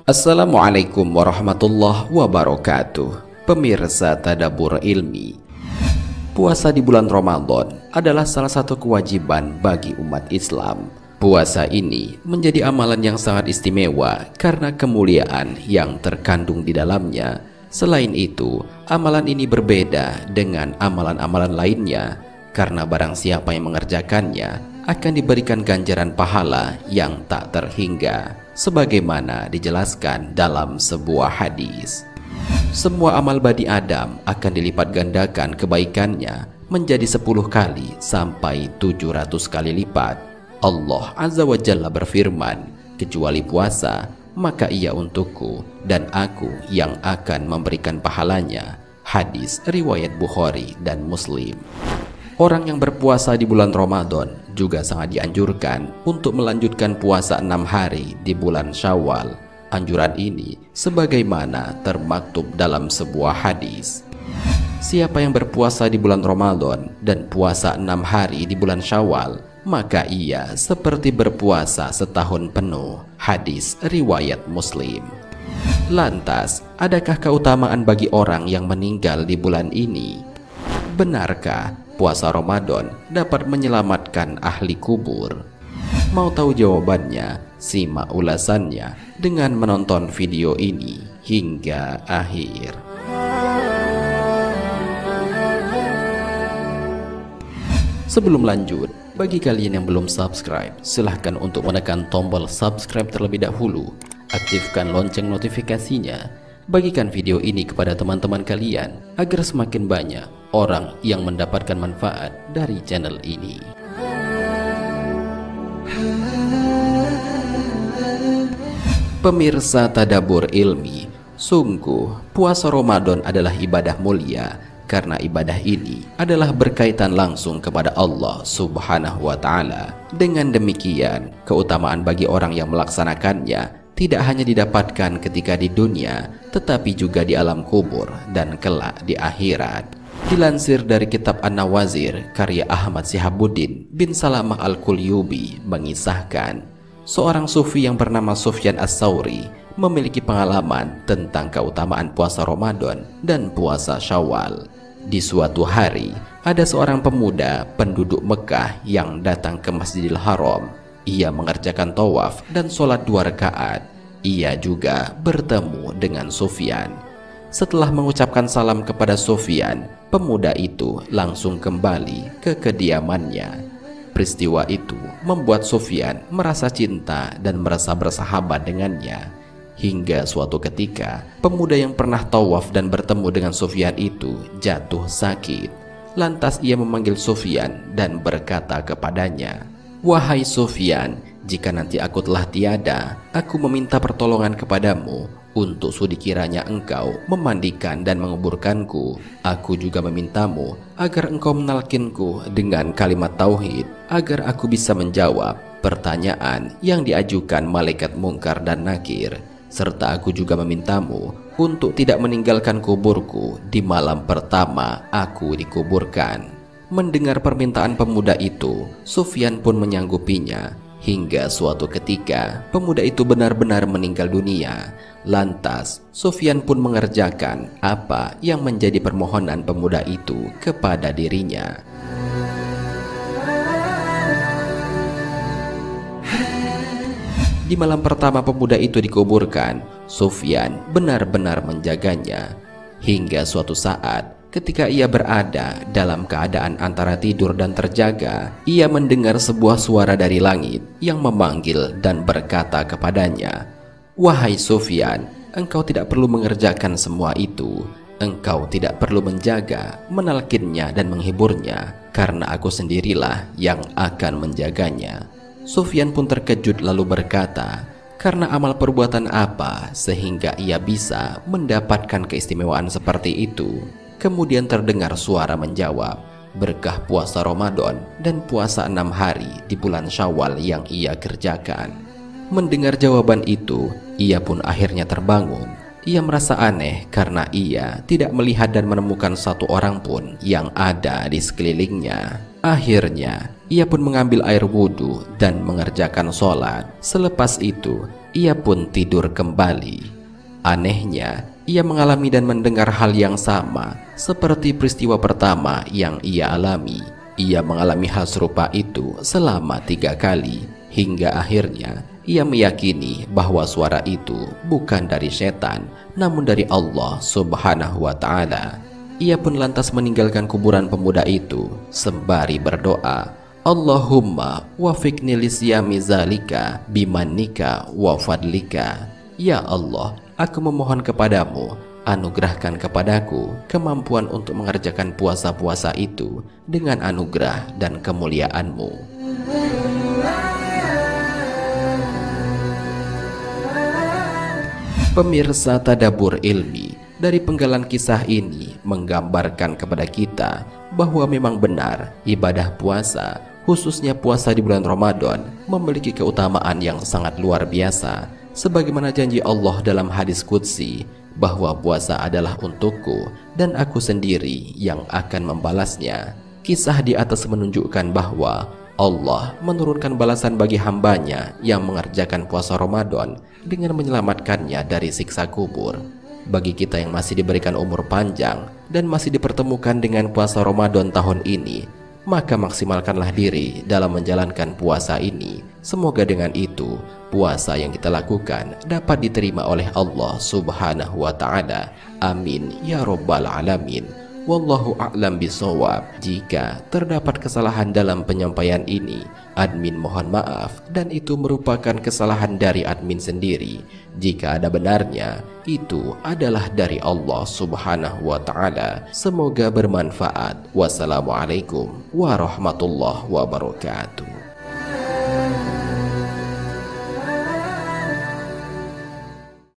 Assalamualaikum warahmatullahi wabarakatuh. Pemirsa Tadabbur Ilmi, puasa di bulan Ramadan adalah salah satu kewajiban bagi umat Islam. Puasa ini menjadi amalan yang sangat istimewa karena kemuliaan yang terkandung di dalamnya. Selain itu, amalan ini berbeda dengan amalan-amalan lainnya karena barang siapa yang mengerjakannya akan diberikan ganjaran pahala yang tak terhingga, sebagaimana dijelaskan dalam sebuah hadis. Semua amal bani Adam akan dilipat gandakan kebaikannya menjadi 10 kali sampai 700 kali lipat. Allah Azza wa Jalla berfirman, kecuali puasa, maka ia untukku dan aku yang akan memberikan pahalanya. Hadis riwayat Bukhari dan Muslim. Orang yang berpuasa di bulan Ramadan juga sangat dianjurkan untuk melanjutkan puasa 6 hari di bulan Syawal. Anjuran ini sebagaimana termaktub dalam sebuah hadis. Siapa yang berpuasa di bulan Ramadan dan puasa 6 hari di bulan Syawal, maka ia seperti berpuasa setahun penuh. Hadis riwayat Muslim. Lantas, adakah keutamaan bagi orang yang meninggal di bulan ini? Benarkah puasa Ramadan dapat menyelamatkan ahli kubur? Mau tahu jawabannya? Simak ulasannya dengan menonton video ini hingga akhir. Sebelum lanjut, bagi kalian yang belum subscribe, silahkan untuk menekan tombol subscribe terlebih dahulu. Aktifkan lonceng notifikasinya. Bagikan video ini kepada teman-teman kalian agar semakin banyak orang yang mendapatkan manfaat dari channel ini. Pemirsa Tadabbur Ilmi, sungguh puasa Ramadan adalah ibadah mulia karena ibadah ini adalah berkaitan langsung kepada Allah Subhanahu wa Ta'ala. Dengan demikian, keutamaan bagi orang yang melaksanakannya tidak hanya didapatkan ketika di dunia, tetapi juga di alam kubur dan kelak di akhirat. Dilansir dari kitab An-Nawazir karya Ahmad Syihabuddin bin Salamah Al-Qulyubi mengisahkan, seorang sufi yang bernama Sufyan As-Sauri memiliki pengalaman tentang keutamaan puasa Ramadan dan puasa Syawal. Di suatu hari, ada seorang pemuda penduduk Mekah yang datang ke Masjidil Haram. Ia mengerjakan tawaf dan sholat 2 rakaat. Ia juga bertemu dengan Sufyan. Setelah mengucapkan salam kepada Sufyan, pemuda itu langsung kembali ke kediamannya. Peristiwa itu membuat Sufyan merasa cinta dan merasa bersahabat dengannya. Hingga suatu ketika, pemuda yang pernah tawaf dan bertemu dengan Sufyan itu jatuh sakit. Lantas ia memanggil Sufyan dan berkata kepadanya, "Wahai Sufyan, jika nanti aku telah tiada, aku meminta pertolongan kepadamu untuk sudi kiranya engkau memandikan dan menguburkanku. Aku juga memintamu agar engkau menalkinku dengan kalimat tauhid, agar aku bisa menjawab pertanyaan yang diajukan malaikat mungkar dan nakir. Serta aku juga memintamu untuk tidak meninggalkan kuburku di malam pertama aku dikuburkan." Mendengar permintaan pemuda itu, Sufyan pun menyanggupinya. Hingga suatu ketika, pemuda itu benar-benar meninggal dunia. Lantas, Sufyan pun mengerjakan apa yang menjadi permohonan pemuda itu kepada dirinya. Di malam pertama pemuda itu dikuburkan, Sufyan benar-benar menjaganya. Hingga suatu saat, ketika ia berada dalam keadaan antara tidur dan terjaga, ia mendengar sebuah suara dari langit yang memanggil dan berkata kepadanya, "Wahai Sufyan, engkau tidak perlu mengerjakan semua itu. Engkau tidak perlu menjaga, menalkinnya dan menghiburnya, karena aku sendirilah yang akan menjaganya." Sufyan pun terkejut lalu berkata, "Karena amal perbuatan apa sehingga ia bisa mendapatkan keistimewaan seperti itu?" Kemudian terdengar suara menjawab, "Berkah puasa Ramadan dan puasa 6 hari di bulan Syawal yang ia kerjakan." Mendengar jawaban itu, ia pun akhirnya terbangun. Ia merasa aneh karena ia tidak melihat dan menemukan satu orang pun yang ada di sekelilingnya. Akhirnya, ia pun mengambil air wudhu dan mengerjakan sholat. Selepas itu, ia pun tidur kembali. Anehnya, ia mengalami dan mendengar hal yang sama seperti peristiwa pertama yang ia alami. Ia mengalami hal serupa itu selama 3 kali, hingga akhirnya ia meyakini bahwa suara itu bukan dari setan, namun dari Allah Subhanahu wa Ta'ala. Ia pun lantas meninggalkan kuburan pemuda itu sembari berdoa, Allahumma wafiqni lisyami zalika bimannika wa fadlika. Ya Allah, aku memohon kepadamu, anugerahkan kepadaku kemampuan untuk mengerjakan puasa-puasa itu dengan anugerah dan kemuliaan-Mu. Pemirsa Tadabbur Ilmi, dari penggalan kisah ini menggambarkan kepada kita bahwa memang benar ibadah puasa, khususnya puasa di bulan Ramadan, memiliki keutamaan yang sangat luar biasa. Sebagaimana janji Allah dalam hadis qudsi bahwa puasa adalah untukku dan aku sendiri yang akan membalasnya. Kisah di atas menunjukkan bahwa Allah menurunkan balasan bagi hambanya yang mengerjakan puasa Ramadan dengan menyelamatkannya dari siksa kubur. Bagi kita yang masih diberikan umur panjang dan masih dipertemukan dengan puasa Ramadan tahun ini, maka maksimalkanlah diri dalam menjalankan puasa ini. Semoga dengan itu, puasa yang kita lakukan dapat diterima oleh Allah Subhanahu wa Ta'ala. Amin ya Rabbal Alamin. Wallahu a'lam bishawab. Jika terdapat kesalahan dalam penyampaian ini, admin mohon maaf, dan itu merupakan kesalahan dari admin sendiri. Jika ada benarnya, itu adalah dari Allah Subhanahu wa Ta'ala. Semoga bermanfaat. Wassalamualaikum warahmatullahi wabarakatuh.